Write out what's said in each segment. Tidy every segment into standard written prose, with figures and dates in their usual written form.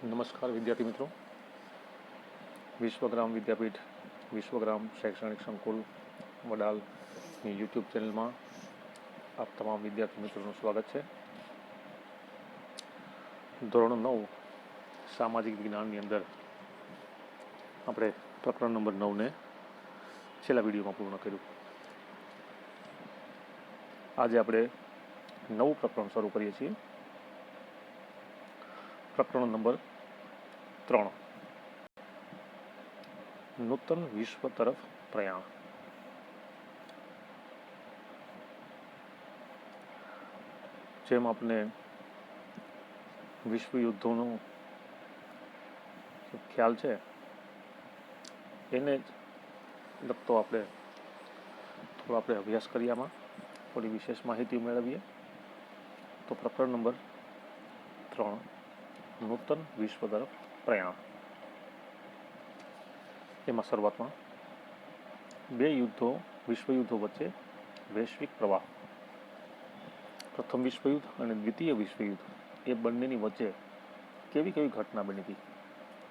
નમસ્કાર વિદ્યાર્થી મિત્રો. વિશ્વગ્રામ વિદ્યાપીઠ, વિશ્વગ્રામ શૈક્ષણિક સંકુલ વડાલની યુટ્યુબ ચેનલમાં આપ તમામ વિદ્યાર્થી મિત્રોનું સ્વાગત છે. ધોરણ 9 સામાજિક વિજ્ઞાનની અંદર આપણે પ્રકરણ નંબર 9ને છેલ્લા વિડીયોમાં પૂર્ણ કર્યું. આજે આપણે નવું પ્રકરણ શરૂ કરીએ છીએ. પ્રકરણ નંબર 3, નૂતન વિશ્વ તરફ પ્રયાણ. જેમ આપણે વિશ્વ યુદ્ધોનો ખ્યાલ છે એને જ લગતો આપણે અભ્યાસ કરીએ, આમાં થોડી વિશેષ માહિતી મેળવીએ. તો પ્રકરણ નંબર 3, નૂતન વિશ્વ તરફ પ્રયાણ. એમાં શરૂઆતમાં બે વિશ્વયુદ્ધો વચ્ચે વૈશ્વિક પ્રવાહ, પ્રથમ વિશ્વયુદ્ધ અને દ્વિતીય વિશ્વયુદ્ધ, એ બંનેની વચ્ચે કેવી ઘટના બની હતી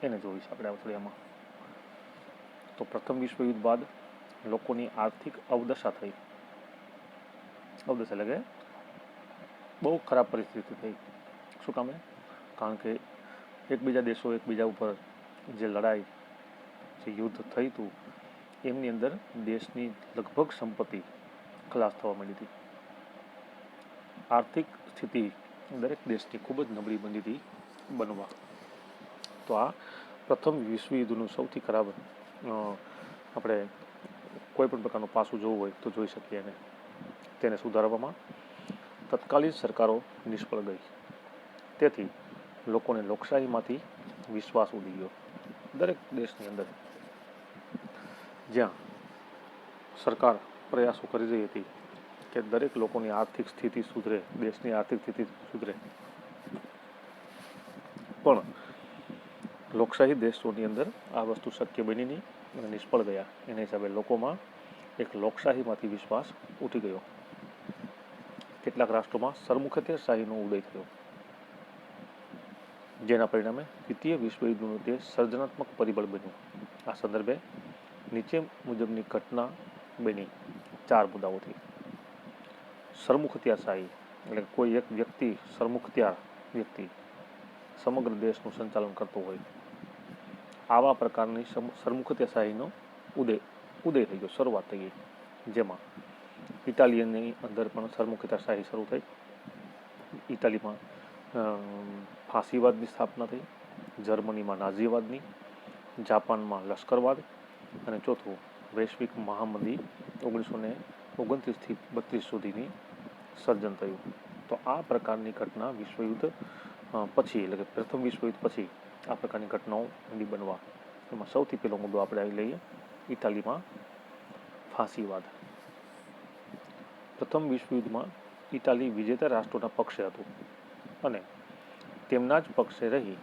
એને જોઈશું આપણે થોડી આમાં. તો પ્રથમ વિશ્વયુદ્ધ બાદ લોકોની આર્થિક અવદશા થઈ. અવદશા એટલે કે બહુ ખરાબ પરિસ્થિતિ થઈ. શું કામે? કારણ કે એકબીજા દેશો એકબીજા ઉપર જે લડાઈ, જે યુદ્ધ થયું હતું, એમની અંદર દેશની લગભગ સંપત્તિ ખલાસ થવા માંડી હતી. આર્થિક સ્થિતિ દરેક દેશની ખૂબ જ નબળી બની હતી બનવા. તો આ પ્રથમ વિશ્વયુદ્ધનું સૌથી ખરાબ આપણે કોઈ પણ પ્રકારનું પાસું જોવું હોય તો જોઈ શકીએ. તેને સુધારવામાં તત્કાલીન સરકારો નિષ્ફળ ગઈ. તેથી લોકોને લોકશાહીમાંથી વિશ્વાસ ઉડી ગયો. દરેક દેશની અંદર જ્યાં સરકાર પ્રયાસો કરી રહી હતી કે દરેક લોકોની આર્થિક સ્થિતિ સુધરે, દેશની આર્થિક સ્થિતિ સુધરે, પણ લોકશાહી દેશોની અંદર આ વસ્તુ શક્ય બની નહીં અને નિષ્ફળ ગયા. એના હિસાબે લોકોમાં એક લોકશાહીમાંથી વિશ્વાસ ઉઠી ગયો. કેટલાક રાષ્ટ્રોમાં સરમુખત્યારશાહીનો ઉદય થયો, જેના પરિણામે દ્વિતીય વિશ્વયુદ્ધનું તે સર્જનાત્મક પરિબળ બન્યું. આ સંદર્ભે નીચે મુજબની ઘટના બની 4 મુદ્દાઓથી. સરમુખત્યારશાહી એટલે કોઈ એક વ્યક્તિ, સરમુખત્યાર વ્યક્તિ સમગ્ર દેશનું સંચાલન કરતો હોય. આવા પ્રકારની સરમુખત્યારશાહીનો ઉદય થઈ ગયો, શરૂઆત થઈ ગઈ. જેમાં ઇટાલિયનની અંદર પણ સરમુખત્યારશાહી શરૂ થઈ. ઇટાલીમાં ફાંસીવાદની સ્થાપના થઈ, જર્મનીમાં નાઝીવાદની, જાપાનમાં લશ્કરવાદ, અને ચોથું વૈશ્વિક મહામંદી 1929થી 32 સુધીની સર્જન થયું. તો આ પ્રકારની ઘટના વિશ્વયુદ્ધ પછી, એટલે કે પ્રથમ વિશ્વયુદ્ધ પછી આ પ્રકારની ઘટનાઓ બનવા. એમાં સૌથી પહેલો મુદ્દો આપણે આવી લઈએ, ઇટાલીમાં ફાંસીવાદ. પ્રથમ વિશ્વયુદ્ધમાં ઇટાલી વિજેતા રાષ્ટ્રોના પક્ષે હતું અને તેમના જ પક્ષે રહી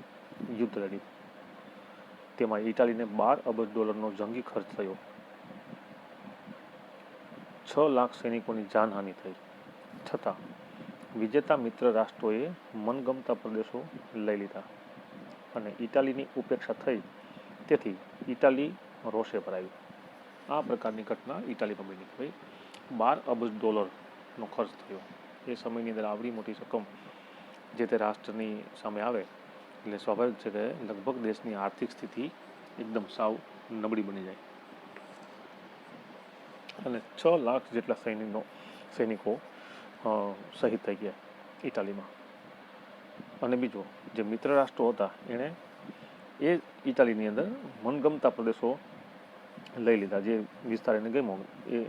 યુદ્ધ લડી. તેમાં ઇટાલીને $12 અબજ જંગી ખર્ચ થયો. 6 લાખ સૈનિકોની જાનહાનિ થઈ. છતાં વિજેતા મિત્ર રાષ્ટ્રોએ મનગમતા પ્રદેશો લઈ લીધા અને ઇટાલીની ઉપેક્ષા થઈ. તેથી ઇટાલી રોષે ભરાયું. આ પ્રકારની ઘટના ઇટાલીમાં બની. ભાઈ, $12 અબજ ખર્ચ થયો. એ સમયની અંદર આવડી મોટી રકમ જે તે રાષ્ટ્રની સામે આવે એટલે સ્વાભાવિક છે કે લગભગ દેશની આર્થિક સ્થિતિ એકદમ સાવ નબળી બની જાય. અને 6 લાખ જેટલા સૈનિકો શહીદ થઈ ગયા ઇટાલીમાં. અને બીજો, જે મિત્ર રાષ્ટ્રો હતા એણે એ ઇટાલીની અંદર મનગમતા પ્રદેશો લઈ લીધા. જે વિસ્તાર એને ગમ્યો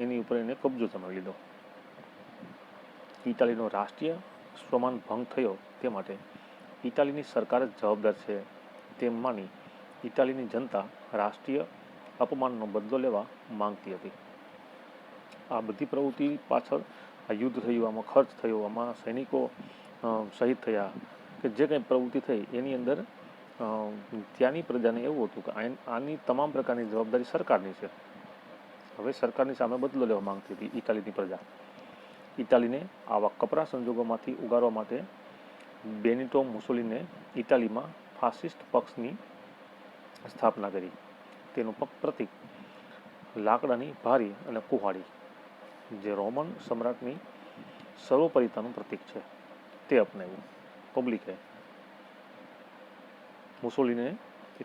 એની ઉપર એને કબજો જમાવી લીધો. ઇટાલીનો રાષ્ટ્રીય સ્વમાન ભંગ થયો, તે માટે ઇટાલીની સરકાર જ જવાબદાર છે તેમ માની ઇટાલીની જનતા રાષ્ટ્રીય અપમાનનો બદલો લેવા માંગતી હતી. આ બધી પ્રવૃત્તિ પાછળ આ યુદ્ધ થયું, આમાં ખર્ચ થયો, આમાં સૈનિકો શહીદ થયા, કે જે કંઈ પ્રવૃત્તિ થઈ એની અંદર ત્યાંની પ્રજાને એવું હતું કે આની તમામ પ્રકારની જવાબદારી સરકારની છે. હવે સરકારની સામે બદલો લેવા માંગતી હતી ઇટાલીની પ્રજા. ઇટાલીને આવા કપરા સંજોગોમાંથી ઉગારવા માટે બેનિટો મુસોલિને ઇટાલીમાં ફાસિસ્ટ પક્ષની સ્થાપના કરી. તેનું પ્રતીક લાકડાની ભારી અને કુહાડી, જે રોમન સમ્રાટની સર્વોપરિતાનું પ્રતીક છે, તે અપનાવ્યું. પબ્લિકે મુસોલિને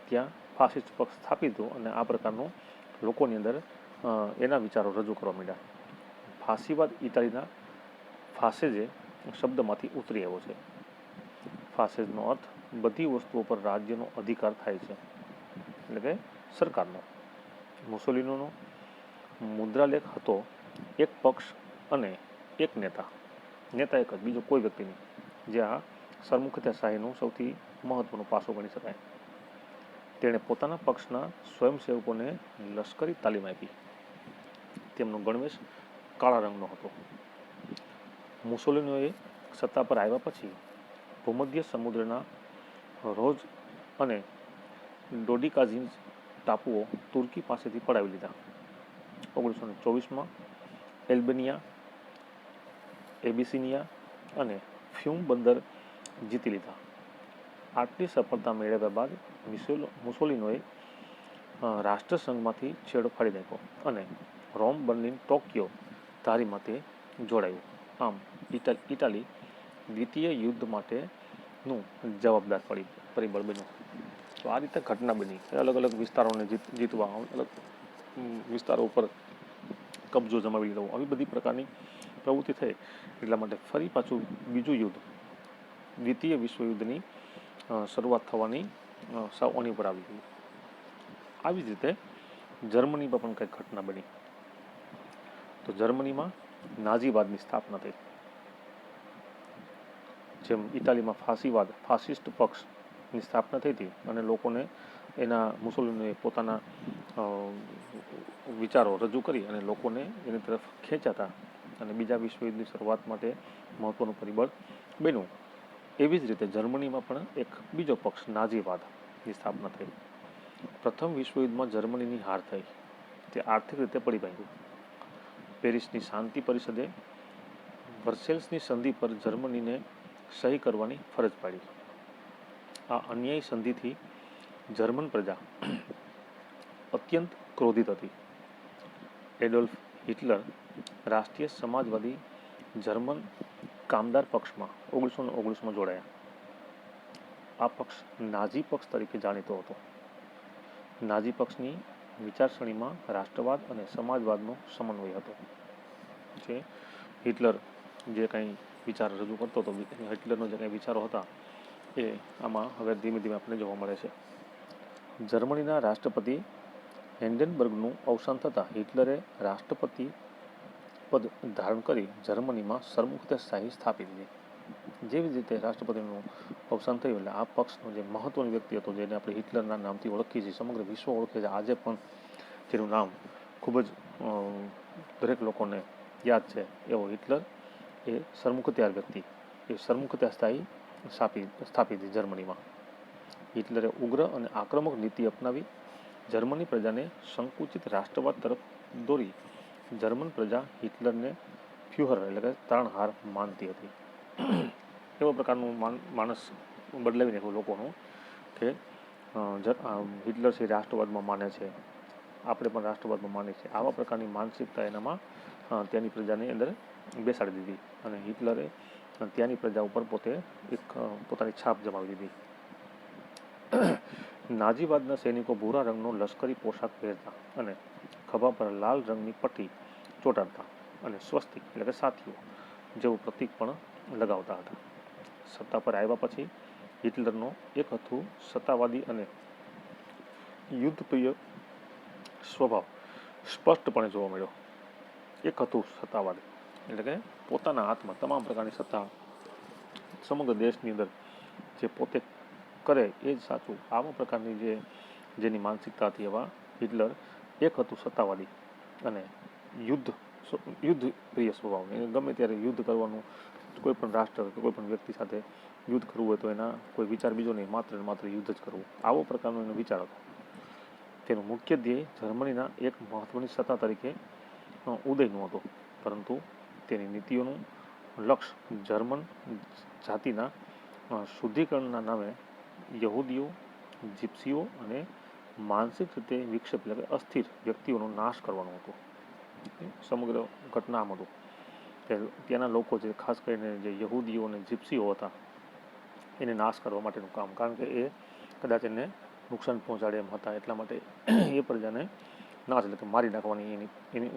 ત્યાં ફાસિસ્ટ પક્ષ સ્થાપિત થયો અને આ પ્રકારનું લોકોની અંદર એના વિચારો રજૂ કરવા માંડ્યા. ફાસીવાદ ઇટાલીના ફાસેજે શબ્દમાંથી ઉતરી આવ્યો છે. ફાસેજનો અર્થ બધી વસ્તુઓ પર રાજ્યનો અધિકાર થાય છે, એટલે કે સરકારનો. મુસોલિનોનો મુદ્રાલેખ હતો એક પક્ષ અને એક નેતા એક જ, બીજો કોઈ વ્યક્તિ નહીં, જે આ સરમુખત્યારશાહીનું સૌથી મહત્વનો પાસો ગણી શકાય. તેણે પોતાના પક્ષના સ્વયંસેવકોને લશ્કરી તાલીમ આપી. તેમનો ગણવેશ કાળા રંગનો હતો. મુસોલિનોએ સત્તા પર આવ્યા પછી ભૂમધ્ય સમુદ્રના રોજ અને ડોડિકાઝિન ટાપુઓ તુર્કી પાસેથી પડાવી લીધા. 1924માં એલ્બેનિયા, એબિસિનિયા અને ફ્યુમ બંદર જીતી લીધા. આટલી સફળતા મેળવ્યા બાદ મુસોલિનોએ રાષ્ટ્રસંઘમાંથી છેડો ફાડી નાખ્યો અને રોમ, બર્લિન, ટોક્યો ધારીમાં તે જોડાયું. આમ ઇટાલી દ્વિતીય યુદ્ધ માટેનું જવાબદાર પરિબળ બન્યું. તો આ રીતે ઘટના બની. અલગ અલગ વિસ્તારોને જીતવા, અલગ વિસ્તારો ઉપર કબજો જમાવી લીધો, આવી બધી પ્રકારની પ્રવૃત્તિ થઈ. એટલા માટે ફરી પાછું બીજું યુદ્ધ, દ્વિતીય વિશ્વયુદ્ધની શરૂઆત થવાની સાવની પર આવી ગઈ. આવી જ રીતે જર્મનીમાં પણ કંઈક ઘટના બની. તો જર્મનીમાં નાઝીવાદની સ્થાપના થઈ. જેમ ઇટાલીમાં ફાસિસ્ટ પક્ષની સ્થાપના થઈ હતી અને લોકોને મુસોલિનીએ પોતાના વિચારો રજૂ કરી અને લોકોને એની તરફ ખેંચાતા અને બીજા વિશ્વયુદ્ધની શરૂઆત માટે મહત્વનું પરિબળ બન્યું. એવી જ રીતે જર્મનીમાં પણ એક બીજો પક્ષ નાઝીવાદની સ્થાપના થઈ. પ્રથમ વિશ્વયુદ્ધમાં જર્મનીની હાર થઈ. તે આર્થિક રીતે પડી ભાંગ્યું. પેરિસની શાંતિ પરિષદે વર્સેલ્સની સંધિ પર જર્મનીને સહી કરવાની ફરજ પાડી. આ અન્યાયી સંધિથી જર્મન પ્રજા અત્યંત ક્રોધિત હતી. એડોલ્ફ હિટલર રાષ્ટ્રીય સમાજવાદી જર્મન કામદાર પક્ષમાં 1919માં જોડાયા. આ પક્ષ નાઝી પક્ષ તરીકે જાણીતો હતો. નાઝી પક્ષની વિચારસરણીમાં રાષ્ટ્રવાદ અને સમાજવાદનો સમન્વય હતો. જે હિટલર જે કંઈ વિચાર રજૂ કરતો હતો, હિટલરનો જે કંઈ વિચારો હતા એ આમાં હવે ધીમે ધીમે આપણને જોવા મળે છે. જર્મનીના રાષ્ટ્રપતિ હિન્ડેનબર્ગનું અવસાન થતાં હિટલરે રાષ્ટ્રપતિ પદ ધારણ કરી જર્મનીમાં સરમુખત્યારશાહી સ્થાપી દીધી. જેવી રીતે રાષ્ટ્રપતિનું અવસાન થયું એટલે આ પક્ષનો જે મહત્વનો વ્યક્તિ હતો, જેને આપણે હિટલરના નામથી ઓળખીએ છીએ, સમગ્ર વિશ્વ ઓળખે છે આજે પણ, જેનું નામ ખૂબ જ દરેક લોકોને યાદ છે, એવો હિટલર એ સરમુખત્યાર વ્યક્તિ, એ સરમુખત્યારશાહી સ્થાપી હતી જર્મનીમાં. હિટલરે ઉગ્ર અને આક્રમક નીતિ અપનાવી જર્મની પ્રજાને સંકુચિત રાષ્ટ્રવાદ તરફ દોરી. જર્મન પ્રજા હિટલરને ફ્યુહર એટલે કે તારણહાર માનતી હતી. એવા પ્રકારનું માણસ બદલાવી નાખ્યું લોકોનું કે હિટલર છે રાષ્ટ્રવાદમાં માને છે, આપણે પણ રાષ્ટ્રવાદમાં માનીએ છીએ. આવા પ્રકારની માનસિકતા એનામાં ત્યાંની પ્રજાની અંદર બેસાડી દીધી અને હિટલરે ત્યાંની પ્રજા ઉપર પોતે એક પોતાની છાપ જમાવી દીધી. નાઝીવાદના સૈનિકો ભૂરા રંગનો લશ્કરી પોશાક પહેરતા અને ખભા પર લાલ રંગની પટ્ટી ચોંટાડતા અને સ્વસ્તિક એટલે કે સાથીઓ જેવું પ્રતીક પણ લગાવતા હતા. સત્તા પર આવ્યા પછી હિટલરનો એક હતું સત્તાવાદી અને યુદ્ધપ્રિય સ્વભાવ સ્પષ્ટપણે જોવા મળ્યો. એક હતું સત્તાવાદી એટલે કે પોતાના હાથમાં તમામ પ્રકારની સત્તા સમગ્ર દેશની અંદર જે પોતે કરે એ જ સાચું, આવા પ્રકારની જેની માનસિકતા હતી એવા હિટલર. એક હતું સત્તાવાદી અને યુદ્ધ પ્રિય સ્વભાવ, એને ગમે ત્યારે યુદ્ધ કરવાનું, કોઈ પણ રાષ્ટ્ર કે કોઈ પણ વ્યક્તિ સાથે યુદ્ધ કરવું હોય તો એના કોઈ વિચાર બીજો નહીં, માત્ર ને માત્ર યુદ્ધ જ કરવું, આવો પ્રકારનો એનો વિચાર હતો. તેનું મુખ્ય ધ્યેય જર્મનીના એક મહત્વની સત્તા તરીકે ઉદયનું હતું, પરંતુ તેની નીતિઓનું લક્ષ્ય જર્મન જાતિના શુદ્ધિકરણના નામે યહૂદીઓ, જીપ્સીઓ અને માનસિક રીતે વિક્ષેપ એટલે કે અસ્થિર વ્યક્તિઓનો નાશ કરવાનો હતો. સમગ્ર ઘટના આમ હતું કે ત્યાંના લોકો જે ખાસ કરીને જે યહૂદીઓ અને જીપ્સીઓ હતા એને નાશ કરવા માટેનું કામ, કારણ કે એ કદાચ એને નુકસાન પહોંચાડે એમ હતા, એટલા માટે એ પ્રજાને નાશ એટલે કે મારી નાખવાની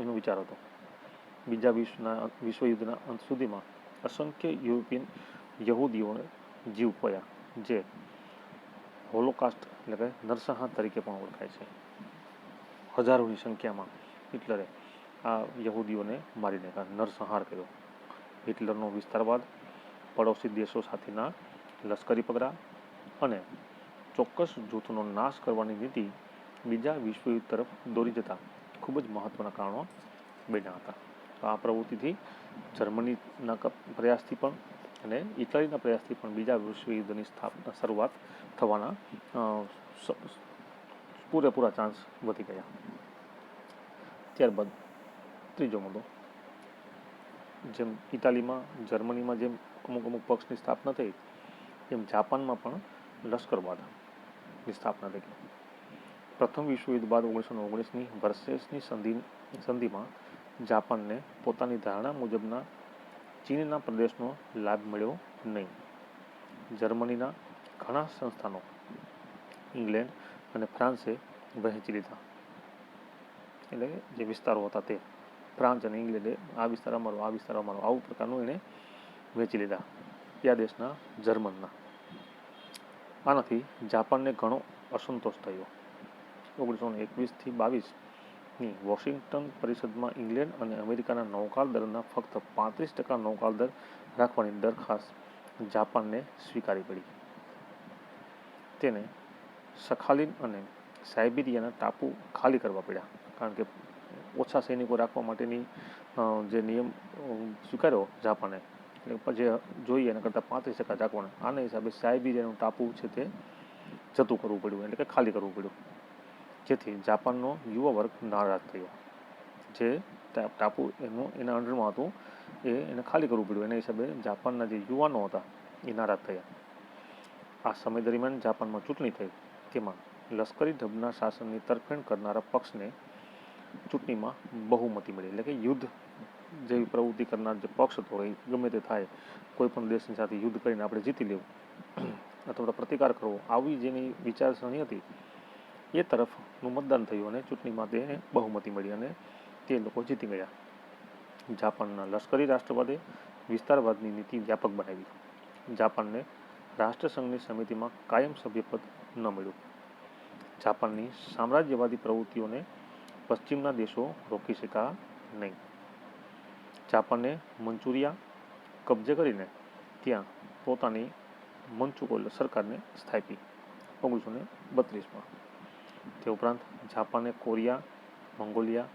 એનો વિચાર હતો. બીજા વિશ્વયુદ્ધના અંત સુધીમાં અસંખ્ય યુરોપિયન યહૂદીઓને જીવ પોયા, જે હોલોકાસ્ટ એટલે કે નરસંહાર તરીકે પણ ઓળખાય છે. હજારોની સંખ્યામાં હિટલરે આ યહૂદીઓને મારી નાખ્યા, નરસંહાર કર્યો. હિટલરનો વિસ્તારવાદ, પડોશી દેશો સાથેના લશ્કરી પગરા અને ચોક્કસ જૂથનો નાશ કરવાની નીતિ બીજા વિશ્વયુદ્ધ તરફ દોરી જતા ખૂબ જ મહત્ત્વના કારણો બન્યા હતા. આ પ્રવૃત્તિથી જર્મનીના પ્રયાસથી પણ અને ઇટાલીના પ્રયાસથી પણ બીજા વિશ્વયુદ્ધની શરૂઆત થવાના પૂરેપૂરા ચાન્સ વધી ગયા. ત્યારબાદ ત્રીજો મુદ્દો, જેમ ઇટાલીમાં, જર્મનીમાં જેમ અમુક પક્ષની સ્થાપના થઈ, એમ જાપાનમાં પણ લશ્કરવાદની સ્થાપના થઈ. પ્રથમ વિશ્વયુદ્ધ બાદ 1919ની વર્સેસની સંધિમાં જાપાનને પોતાની ધારણા મુજબના ચીનના પ્રદેશનો લાભ મળ્યો નહીં. જર્મનીના ઘણા સંસ્થાનો ઇંગ્લેન્ડ અને ફ્રાન્સે વહેંચી લીધા, એટલે જે વિસ્તારો હતા તે ફ્રાન્સ અને ઇંગ્લેન્ડે આ વિસ્તાર અમારો, આ વિસ્તાર અમારો, આવું પ્રકારનું એને વહેંચી લીધા ત્યાં દેશના જર્મનના. આનાથી જાપાનને ઘણો અસંતોષ થયો. 1921થી 22ની વોશિંગ્ટન પરિષદમાં ઇંગ્લેન્ડ અને અમેરિકાના નૌકાદળ દળના ફક્ત 35% નૌકાદળ દળ રાખવાની દરખાસ્ત જાપાનને સ્વીકારી પડી. તેને સખાલિન અને સાઇબિરિયાના ટાપુ ખાલી કરવા પડ્યા, કારણ કે ઓછા સૈનિકો રાખવા માટેની જે નિયમ સ્વીકાર્યો જાપાને, એટલે જે જોઈએ એના કરતાં 35% રાખવાના. આના હિસાબે સાઇબિરિયાનું ટાપુ છે તે જતું કરવું પડ્યું, એટલે કે ખાલી કરવું પડ્યું, જેથી જાપાનનો યુવા વર્ગ નારાજ થયો. જે ટાપુ એના અંડરમાં હતું એને ખાલી કરવું પડ્યું, એના હિસાબે જાપાનના જે યુવાનો હતા એ નારાજ થયા. આ સમય દરમિયાન જાપાનમાં ચૂંટણી થઈ, તેમાં લશ્કરી ઢબના શાસનની તરફેણ કરનારા પક્ષને ચૂંટણીમાં બહુમતી મળી, એટલે કે યુદ્ધ જેવી પ્રવૃત્તિ કરનાર જે પક્ષ હતો એ ગમે તે થાય, કોઈ પણ દેશની સાથે યુદ્ધ કરીને આપણે જીતી લેવું અથવા પ્રતિકાર કરવો, આવી જેની વિચારસરણી હતી એ તરફનું મતદાન થયું અને ચૂંટણીમાં તેને બહુમતી મળી અને તે લોકો જીતી ગયા. જાપાનના લશ્કરી રાષ્ટ્રવાદે વિસ્તારવાદની નીતિ વ્યાપક બનાવી. જાપાનને રાષ્ટ્રસંઘની સમિતિમાં કાયમ સભ્યપદ ન મળ્યું. જાપાનની સામ્રાજ્યવાદી પ્રવૃત્તિઓને પશ્ચિમના દેશો રોકી શક્યા નહીં. જાપાને મંચુરિયા કબજે કરીને ત્યાં પોતાની મંચુકો સરકારને સ્થાપી 1932માં. તે ઉપરાંત જાપાને કોરિયા, મંગોલિયા,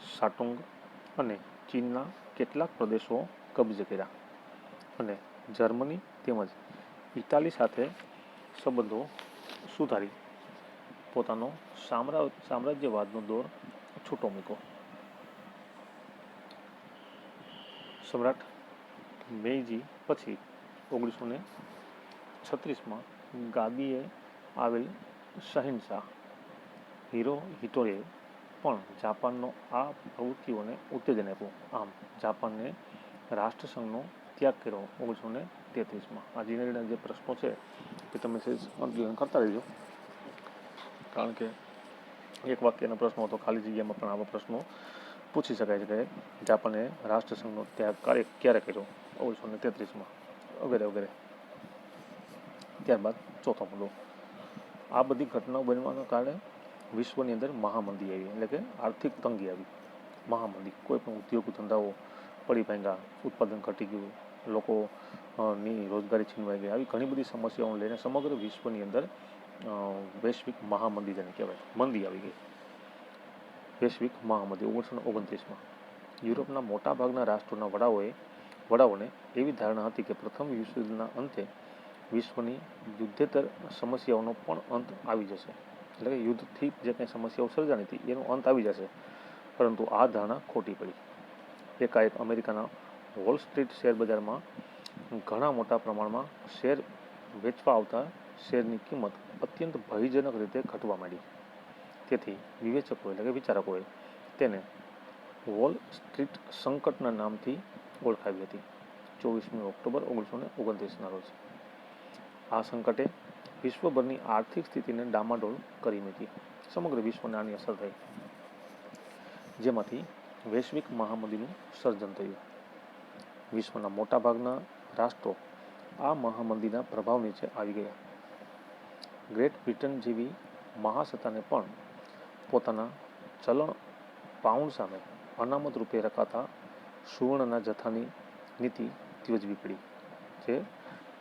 શાટુંગ અને ચીનના કેટલાક પ્રદેશો કબજે કર્યા અને જર્મની તેમજ ઇટાલી સાથે સંબંધો સુધારી પોતાનો સામ્રાજ્યવાદનો દોર છૂટો મૂક્યો. સમ્રાટ મેઈજી પછી 1936માં ગાદીએ આવેલ શહેનશાહ હિરોહિતોએ પણ જાપાનનો આ પ્રવૃત્તિઓને ઉત્તેજન આપ્યું. આમ જાપાનને રાષ્ટ્રસંઘનો ત્યાગ કર્યો 1933માં. આ જીનેરીના જે પ્રશ્નો છે એ તમે અનુસંધાન કરતા રહેજો, કારણ કે એક વાક્યનો પ્રશ્નો હતો, ખાલી જગ્યામાં પણ આવા પ્રશ્નો પૂછી શકાય છે કે જાપાને રાષ્ટ્રસંઘનો ત્યાગ ક્યારે કર્યો, 1933માં વગેરે વગેરે. ત્યારબાદ ચોથો મુદ્દો, આ બધી ઘટનાઓ બનવાના કારણે વિશ્વની અંદર મહામંદી આવી, એટલે કે આર્થિક તંગી આવી. મહામંદી, કોઈ પણ ઉદ્યોગ ધંધાઓ પડી ભાંગ્યા, ઉત્પાદન ઘટી ગયું, લોકોની રોજગારી છીનવાઈ ગઈ, આવી ઘણી બધી સમસ્યાઓને લઈને સમગ્ર વિશ્વની અંદર વૈશ્વિક મહામંદી જેને કહેવાય, મંદી આવી ગઈ. વૈશ્વિક મહામંદી 1929માં યુરોપના મોટાભાગના રાષ્ટ્રોના વડાઓને એવી ધારણા હતી કે પ્રથમ વિશ્વયુદ્ધના અંતે વિશ્વની યુદ્ધેતર સમસ્યાઓનો પણ અંત આવી જશે, એટલે કે યુદ્ધથી જે કંઈ સમસ્યાઓ સર્જાણી હતી એનો અંત આવી જશે. પરંતુ આ ધારણા ખોટી પડી. એકાએક અમેરિકાના વોલ સ્ટ્રીટ શેર બજારમાં ઘણા મોટા પ્રમાણમાં શેર વેચવા આવતા શેરની કિંમત અત્યંત ભયજનક રીતે ઘટવા માંડી. તેથી વિવેચકો એટલે કે વિચારકોએ તેને વોલ સ્ટ્રીટ સંકટના નામથી ઓળખાવી હતી. 24 ઓક્ટોબર 1929ના રોજ આ સંકટે વિશ્વભરની આર્થિક સ્થિતિને ડામાડોળ કરી મૂકી. સમગ્ર વિશ્વને આની અસર થઈ, જેમાંથી વૈશ્વિક મહામંદીનું સર્જન થયું. વિશ્વના મોટાભાગના રાષ્ટ્રો આ મહામંદીના પ્રભાવ નીચે આવી ગયા. ગ્રેટ બ્રિટન જેવી મહાસત્તાને પણ પોતાના ચલણ પાઉન્ડ સામે અનામત રૂપે રખાતા સુવર્ણના જથ્થાની નીતિ ત્યજવી પડી. જે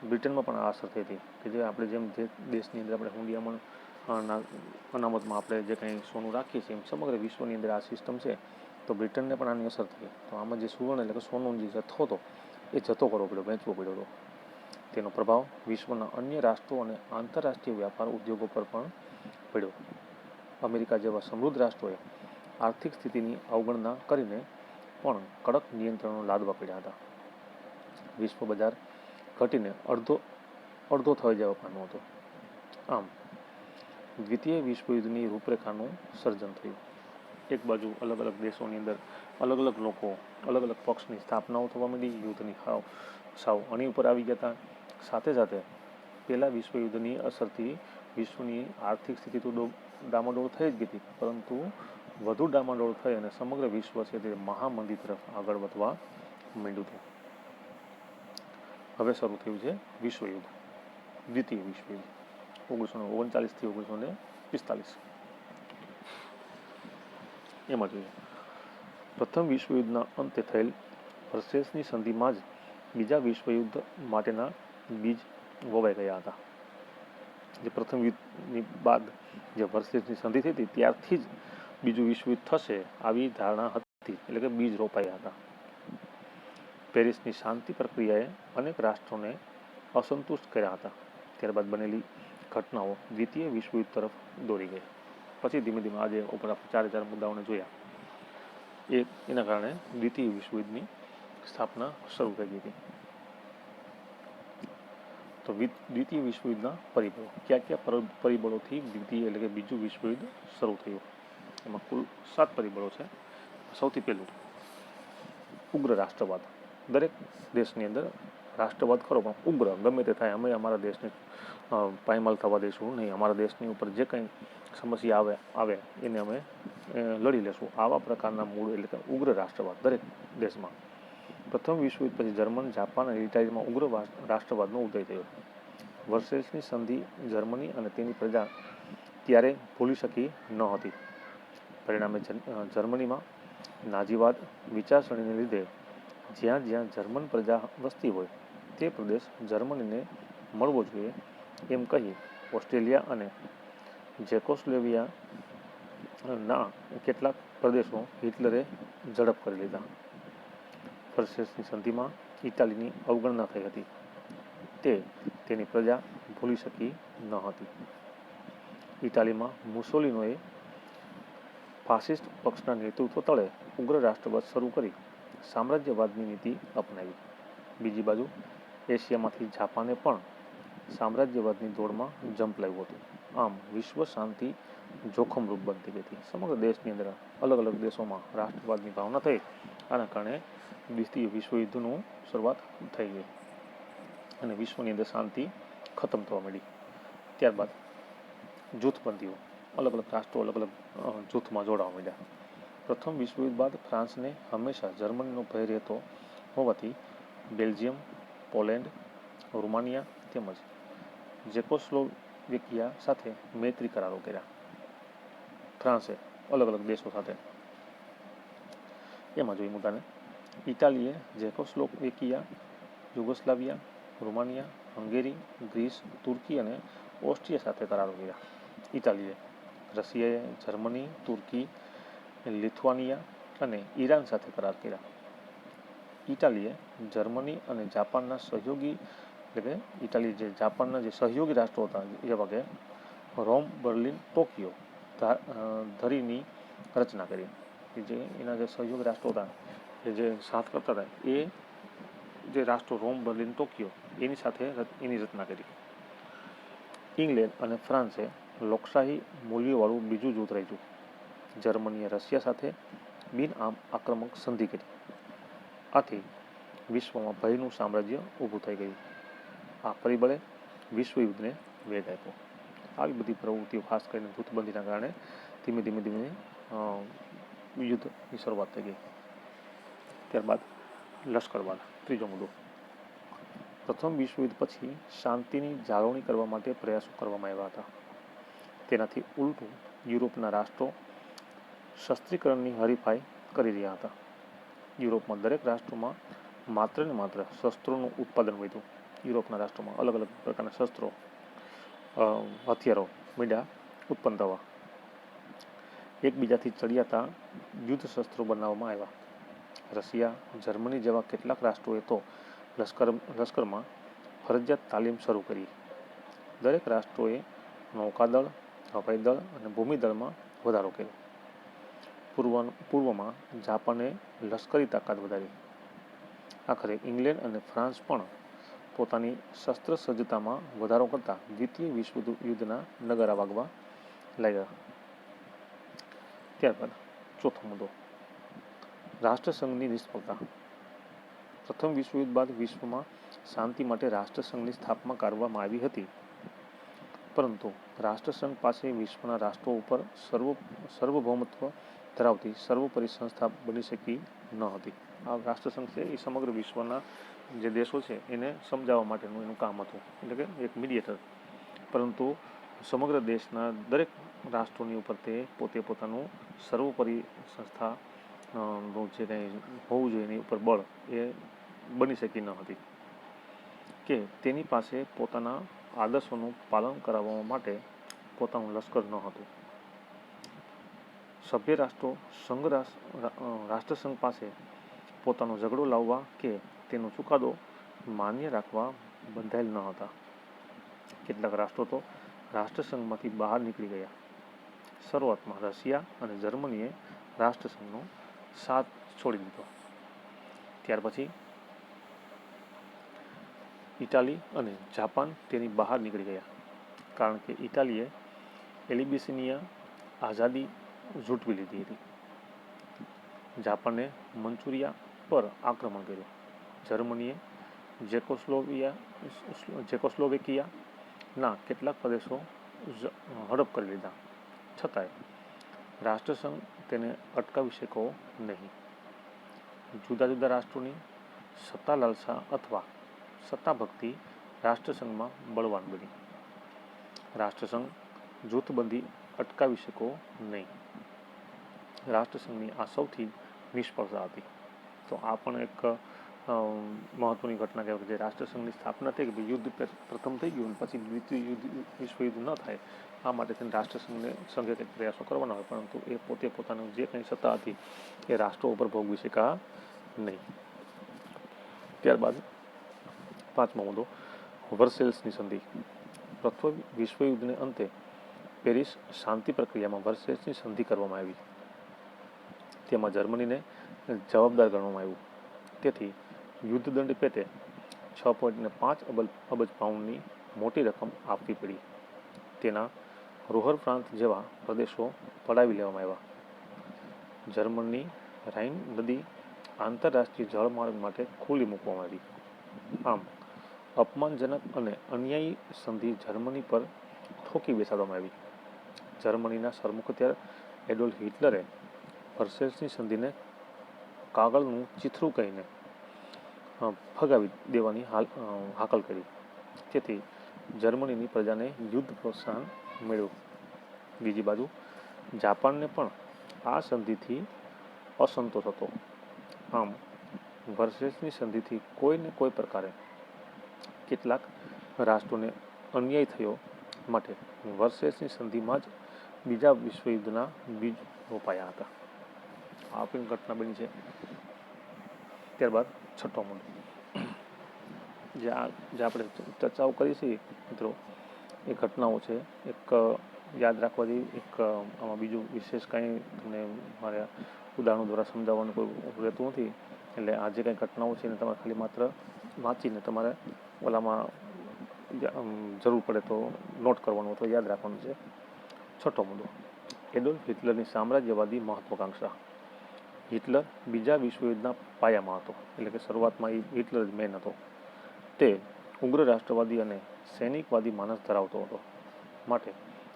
બ્રિટનમાં પણ આ અસર થઈ હતી કે જે આપણે જેમ જે દેશની અંદર આપણે હુંડિયામણ અનામતમાં આપણે જે કંઈ સોનું રાખીએ છીએ, એમ સમગ્ર વિશ્વની અંદર આ સિસ્ટમ છે. તો બ્રિટનને પણ આની અસર થઈ. તો આમાં જે સુવર્ણ એટલે કે સોનું જે જથ્થો હતો એ જથ્થો કરવો પડ્યો, વેચવો પડ્યો હતો. તેનો પ્રભાવ વિશ્વના અન્ય રાષ્ટ્રો અને આંતરરાષ્ટ્રીય વ્યાપાર ઉદ્યોગો પર પણ પડ્યો. અમેરિકા જેવા સમૃદ્ધ રાષ્ટ્રોએ આર્થિક સ્થિતિની અવગણના કરીને પણ કડક નિયંત્રણો લાદવા પડ્યા હતા. વિશ્વ બજાર ઘટીને અડધો થઈ જવા પામ્યો હતો. આમ દ્વિતીય વિશ્વયુદ્ધની રૂપરેખાનું સર્જન થયું. એક બાજુ અલગ અલગ દેશોની અંદર અલગ અલગ લોકો, અલગ અલગ પક્ષની સ્થાપનાઓ થવા માંડી, યુદ્ધની સાવ અણી ઉપર આવી ગયા હતા. સાથે સાથે પહેલાં વિશ્વયુદ્ધની અસરથી વિશ્વની આર્થિક સ્થિતિ તો ડામાડોળ થઈ જ ગઈ હતી, પરંતુ વધુ ડામાડોળ થઈ અને સમગ્ર વિશ્વ છે તે મહામંદી તરફ આગળ વધવા માંડ્યું હતું. હવે શરૂ થયું છે વિશ્વયુદ્ધ, દ્વિતીય વિશ્વયુદ્ધ 1939થી 1945. એમાં જોઈએ પ્રથમ વિશ્વયુદ્ધના અંતે થયેલ વર્સેસની સંધિમાં જ બીજા વિશ્વયુદ્ધ માટેના બીજ વવાઈ ગયા હતા. જે પ્રથમ યુદ્ધની બાદ જે વર્સેસની સંધિ થઈ હતી ત્યારથી જ બીજું વિશ્વયુદ્ધ થશે આવી ધારણા હતી, એટલે કે બીજ રોપાયા હતા. પેરિસની શાંતિ પ્રક્રિયાએ અનેક રાષ્ટ્રોને અસંતુષ્ટ કર્યા હતા. ત્યારબાદ બનેલી ઘટનાઓ દ્વિતીય વિશ્વયુદ્ધ તરફ દોરી ગઈ. પછી ધીમે ધીમે આજે ઉપર આપણે ચાર મુદ્દાઓને જોયા, એના કારણે દ્વિતીય વિશ્વયુદ્ધની સ્થાપના શરૂ થઈ ગઈ હતી. તો દ્વિતીય વિશ્વયુદ્ધના પરિબળો, કયા પરિબળોથી દ્વિતીય એટલે કે બીજું વિશ્વયુદ્ધ શરૂ થયું? એમાં કુલ 7 પરિબળો છે. સૌથી પહેલું ઉગ્ર રાષ્ટ્રવાદ. દરેક દેશની અંદર રાષ્ટ્રવાદ ખરો, પણ ઉગ્ર ગમે તે થાય, અમે અમારા દેશને પાયમાલ થવા દઈશું નહીં, અમારા દેશની ઉપર જે કંઈ સમસ્યા આવે એને અમે લડી લેશું. આવા પ્રકારના મૂળ એટલે કે ઉગ્ર રાષ્ટ્રવાદ દરેક દેશમાં. પ્રથમ વિશ્વયુદ્ધ પછી જર્મન, જાપાન અને ઇટાલીમાં ઉગ્ર રાષ્ટ્રવાદનો ઉદય થયો. વર્સેસની સંધિ જર્મની અને તેની પ્રજા ત્યારે ભૂલી શકી ન હતી. પરિણામે જર્મનીમાં નાઝીવાદ વિચારસરણીને લીધે જ્યાં જ્યાં જર્મન પ્રજા વસતી હોય તે પ્રદેશ જર્મનીને મળવો જોઈએ એમ કહી ઓસ્ટ્રેલિયા અને જેકોસ્લોવિયાના કેટલાક પ્રદેશો હિટલરે ઝડપ કરી લીધા. વર્સેસની સંધિમાં ઇટાલીની અવગણના થઈ હતી, તે તેની પ્રજા ભૂલી શકી ન હતી. ઇટાલીમાં મુસોલિનોએ ફાસિસ્ટ પક્ષના નેતૃત્વ તળે ઉગ્ર રાષ્ટ્રવાદ શરૂ કરી સામ્રાજ્યવાદની નીતિ અપનાવી. બીજી બાજુ એશિયામાંથી જાપાને પણ સામ્રાજ્યવાદની દોડમાં ઝંપલાવ્યું હતું. આમ વિશ્વ શાંતિ જોખમરૂપ બનતી ગઈ હતી. સમગ્ર દેશની અંદર અલગ અલગ દેશોમાં રાષ્ટ્રવાદની ભાવના થઈ. આના કારણે દ્વિતીય વિશ્વયુદ્ધનું શરૂઆત થઈ ગઈ અને વિશ્વની અંદર શાંતિ ખતમ થવા માંડી. ત્યારબાદ જૂથબંધીઓ, અલગ અલગ રાષ્ટ્રો અલગ અલગ જૂથમાં જોડાવા માંડ્યા. પ્રથમ વિશ્વયુદ્ધ બાદ ફ્રાન્સને હંમેશા જર્મનીનો ભય રહેતો હોવાથી બેલ્જિયમ, પોલેન્ડ, રોમાનિયા તેમજ જેકોસ્લોવેકિયા સાથે મૈત્રી કરારો કર્યા. ફ્રાન્સે અલગ અલગ દેશો સાથે. એમાં જોઈએ મુદ્દાને, ઇટાલીએ Czechoslovakia, Yugoslavia, Romania, Hungary, Greece, તુર્કી અને ઓસ્ટ્રિયા સાથે કરારો કર્યા. ઇટાલીએ રશિયાએ જર્મની, તુર્કી, લિથુઆનિયા અને ઈરાન સાથે કરાર કર્યા. ઇટાલીએ જર્મની અને જાપાનના સહયોગી એટલે કે ઇટાલી જે જાપાનના જે સહયોગી રાષ્ટ્રો હતા જેવા કે રોમ, બર્લિન, ટોકિયો ધરીની રચના કરી. કે જે એના જે સહયોગી રાષ્ટ્રો હતા એ જે સાથ કરતા હતા એ જે રાષ્ટ્રો રોમ, બર્લિન, ટોકિયો એની સાથે એની રચના કરી. ઇંગ્લેન્ડ અને ફ્રાન્સે લોકશાહી મૂલ્યોવાળું બીજું જૂથ રચ્યું. જર્મનીએ રશિયા સાથે બિન આક્રમક સંધિ કરી. આથી વિશ્વમાં ભયનું સામ્રાજ્ય ઊભું થઈ ગયું. આ પરિબળે વિશ્વયુદ્ધને વેગ આપ્યો. આવી બધી પ્રવૃત્તિઓ ખાસ કરીને જૂથબંધીના કારણે ધીમે ધીમે ધીમે યુદ્ધની શરૂઆત થઈ ગઈ. ત્યારબાદ લશ્કરવાદ, ત્રીજો મુદ્દો. પ્રથમ વિશ્વયુદ્ધ પછી શાંતિની જાળવણી કરવા માટે પ્રયાસો કરવામાં આવ્યા હતા. તેનાથી ઉલટું યુરોપના રાષ્ટ્રો શસ્ત્રીકરણની હરીફાઈ કરી રહ્યા હતા. યુરોપમાં દરેક રાષ્ટ્રોમાં માત્ર ને માત્ર શસ્ત્રોનું ઉત્પાદન વધ્યું. યુરોપના રાષ્ટ્રોમાં અલગ અલગ પ્રકારના શસ્ત્રો, હથિયારો મીંડા ઉત્પન્ન થવા. એકબીજાથી ચડિયાતા યુદ્ધ શસ્ત્રો બનાવવામાં આવ્યા. રશિયા, જર્મની જેવા કેટલાક રાષ્ટ્રોએ તો લશ્કરમાં ફરજિયાત તાલીમ શરૂ કરી. દરેક રાષ્ટ્રોએ નૌકાદળ, હવાઈ દળ અને ભૂમિદળમાં વધારો કર્યો. પૂર્વમાં જાપાને લશ્કરી તાકાત વધારી. આખરે ઇંગ્લેન્ડ અને ફ્રાન્સ પણ પોતાની શસ્ત્ર સજ્જતામાં વધારો કરતા દ્વિતીય વિશ્વયુદ્ધના નગારા વાગવા લાગ્યા. ત્યારબાદ ચોથો મુદ્દો, રાષ્ટ્રસંઘની નિષ્ફળતા. પ્રથમ વિશ્વયુદ્ધ બાદ વિશ્વમાં શાંતિ માટે રાષ્ટ્રસંઘની સ્થાપના કરવામાં આવી હતી, પરંતુ રાષ્ટ્રસંઘ પાસે વિશ્વના રાષ્ટ્રો ઉપર સર્વભૌમત્વ ધરાવતી સર્વોપરી સંસ્થા બની શકી ન હતી. આ રાષ્ટ્રસંઘ છે એ સમગ્ર વિશ્વના જે દેશો છે એને સમજાવવા માટેનું એનું કામ હતું, એટલે કે એક મીડિયેટર. પરંતુ સમગ્ર દેશના દરેક રાષ્ટ્રોની ઉપર તે પોતે પોતાનું સર્વોપરી સંસ્થા નું જે કંઈ હોવું જોઈએ એની ઉપર બળ એ બની શકી ન હતી, કે તેની પાસે પોતાના આદર્શોનું પાલન કરાવવા માટે પોતાનું લશ્કર ન હતું. સભ્ય રાષ્ટ્રો રાષ્ટ્રસંઘ પાસે પોતાનો ઝઘડો લાવવા કે તેનો ચુકાદો માન્ય રાખવા બંધાયેલ ન હતા. કેટલાક રાષ્ટ્રો તો રાષ્ટ્રસંઘમાંથી બહાર નીકળી ગયા. શરૂઆતમાં રશિયા અને જર્મનીએ રાષ્ટ્રસંઘનો સાથ છોડી દીધો. ત્યાર પછી ઇટાલી અને જાપાન તેની બહાર નીકળી ગયા, કારણ કે ઇટાલીએ એલિબિસિનિયા આઝાદી ઝૂંટવી લીધી હતી. જાપાને મંચુરિયા પર આક્રમણ કર્યું. જર્મનીએ જેકોસ્લોવેકિયાના કેટલાક પ્રદેશો હડપ કરી લીધા. છતાંય રાષ્ટ્રસંઘ તેને અટકાવી શક્યો નહીં. જુદા જુદા રાષ્ટ્રોની સત્તા લાલસા અથવા સત્તા ભક્તિ રાષ્ટ્રસંઘમાં બળવાન બની. રાષ્ટ્રસંઘ જૂથબંધી અટકાવી શક્યો નહીં. રાષ્ટ્રસંઘની આ સૌથી નિષ્ફળતા હતી. તો આ પણ એક મહત્વની ઘટના કહેવાય, જે રાષ્ટ્રસંઘની સ્થાપના થઈ ગઈ, યુદ્ધ પ્રથમ થઈ ગયું પછી દ્વિતીય વિશ્વયુદ્ધ ન થાય આ માટે થઈને રાષ્ટ્રસંઘે કંઈક પ્રયાસો કરવાના હોય, પરંતુ એ પોતે પોતાનું જે કંઈ સત્તા હતી એ રાષ્ટ્રો ઉપર ભોગવી શક્યા નહીં. ત્યારબાદ પાંચમો મુદ્દો, વર્સેલ્સની સંધિ. પ્રથમ વિશ્વયુદ્ધને અંતે પેરિસ શાંતિ પ્રક્રિયામાં વર્સેલ્સની સંધિ કરવામાં આવી. તેમાં જર્મનીને જવાબદાર ગણવામાં આવ્યું. તેથી યુદ્ધદંડ પેટે 6.5 અબજ પાઉન્ડની મોટી રકમ આપવી પડી. તેના રૂહર પ્રાંત જેવા પ્રદેશો પડાવી લેવામાં આવ્યા. જર્મનની રાઇન નદી આંતરરાષ્ટ્રીય જળમાર્ગ માટે ખુલ્લી મૂકવામાં આવી. આમ અપમાનજનક અને અન્યાયી સંધિ જર્મની પર થોકી બેસાડવામાં આવી. જર્મનીના સરમુખત્યાર એડોલ્ફ હિટલરે વર્સેલ્સની સંધિને કાગળનું ચીથરું કહીને ફગાવી દેવાની હાકલ કરી. તેથી જર્મનીની પ્રજાને યુદ્ધ પ્રોત્સાહન મળ્યું. બીજી બાજુ જાપાનને પણ આ સંધિથી અસંતોષ હતો. આમ વર્સેલ્સની સંધિથી કોઈને કોઈ પ્રકારે કેટલાક રાષ્ટ્રોને અન્યાય થયો માટે વર્સેલ્સની સંધિમાં જ બીજા વિશ્વયુદ્ધના બીજ રોપાયા હતા. આ પણ ઘટના બની છે. ત્યારબાદ છઠ્ઠો મુદ્દો, જે આપણે ચર્ચાઓ કરી છે મિત્રો, એ ઘટનાઓ છે. એક યાદ રાખવા જેવી, એક આમાં બીજું વિશેષ કાંઈ તમને મારે ઉદાહરણો દ્વારા સમજાવવાનું કોઈ રહેતું નથી. એટલે આ જે કાંઈ ઘટનાઓ છે એને તમારે ખાલી માત્ર વાંચીને તમારે ઓલામાં જરૂર પડે તો નોટ કરવાનું અથવા યાદ રાખવાનું છે. છઠ્ઠો મુદ્દો, એડોલ્ફ હિટલરની સામ્રાજ્યવાદી મહત્વાકાંક્ષા. હિટલર બીજા વિશ્વયુદ્ધના પાયામાં હતો, એટલે કે શરૂઆતમાં હિટલર જ મેન હતો. તે ઉગ્ર રાષ્ટ્રવાદી અને સૈનિકવાદી માનસ ધરાવતો હતો, માટે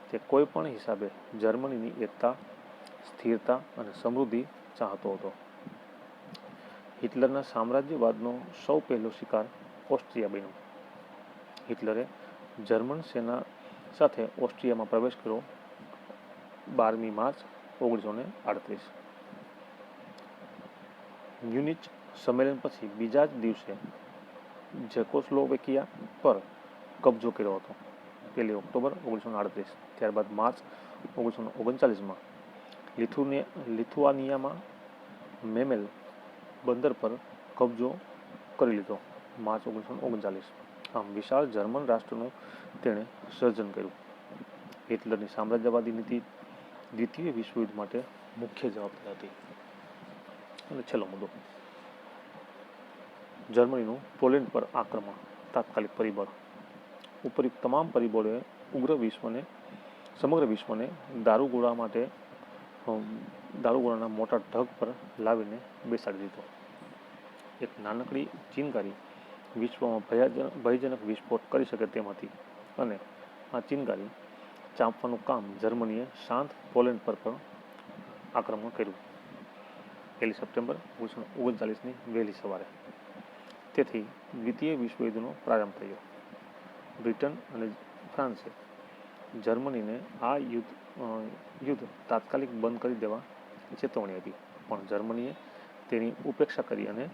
તે કોઈ પણ હિસાબે જર્મનીની એકતા, સ્થિરતા અને સમૃદ્ધિ ચાહતો હતો. હિટલરના સામ્રાજ્યવાદનો સૌ પહેલો શિકાર ઓસ્ટ્રિયા બન્યો. હિટલરે જર્મન સેના સાથે ઓસ્ટ્રિયામાં પ્રવેશ કર્યો 12મી માર્ચ 1938. મ્યુનિચ સંમેલન પછી બીજા જ દિવસે ઝેકોસ્લોવેકિયા પર કબજો કર્યો હતો, 1 ઓક્ટોબર 1938. ત્યારબાદ માર્ચ 1939માં લિથુઆનિયામાં મેમેલ બંદર પર કબજો કરી લીધો, માર્ચ 1939. આમ વિશાળ જર્મન રાષ્ટ્રનું તેણે સર્જન કર્યું. હિટલરની સામ્રાજ્યવાદી નીતિ દ્વિતીય વિશ્વયુદ્ધ માટે મુખ્ય જવાબદાર હતી. અને છેલ્લો મુદ્દો, જર્મનીનું પોલેન્ડ પર આક્રમણ. તાત્કાલિક પરિબળ. ઉપરોક્ત તમામ પરિબળોએ સમગ્ર વિશ્વને દારૂગોળાના મોટા ઢગ પર લાવીને બેસાડી દીધો. એક નાનકડી ચિનગારી વિશ્વમાં ભયજનક વિસ્ફોટ કરી શકે તેમ હતી, અને આ ચિનગારી ચાંપવાનું કામ જર્મનીએ શાંત પોલેન્ડ પર પણ આક્રમણ કર્યું, 1 સપ્ટેમ્બર 1939ની વહેલી સવારે. તેથી દ્વિતીય વિશ્વયુદ્ધનો પ્રારંભ થયો. બ્રિટન અને ફ્રાન્સે જર્મનીને આ યુદ્ધ તાત્કાલિક બંધ કરી દેવા ચેતવણી આપી, પણ જર્મનીએ તેની ઉપેક્ષા કરી અને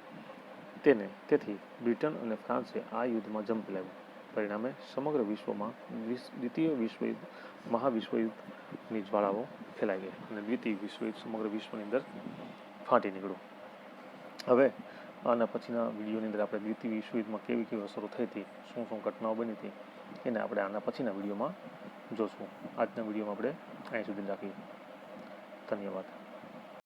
તેથી બ્રિટન અને ફ્રાન્સે આ યુદ્ધમાં ઝંપી લાવ્યું. પરિણામે સમગ્ર વિશ્વમાં દ્વિતીય મહાવિશ્વયુદ્ધની જ્વાળાઓ ફેલાઈ ગઈ અને દ્વિતીય વિશ્વયુદ્ધ સમગ્ર વિશ્વની અંદર ફાટી નીકળ્યું. હવે આના પછીના વિડીયોની અંદર આપણે દ્વિતીય વિશ્વયુદ્ધમાં કેવી કેવી અસરો થઈ હતી, શું શું ઘટનાઓ બની હતી, એને આપણે આના પછીના વિડીયોમાં જોશું. આજના વિડીયોમાં આપણે અહીં સુધી રાખીએ. ધન્યવાદ.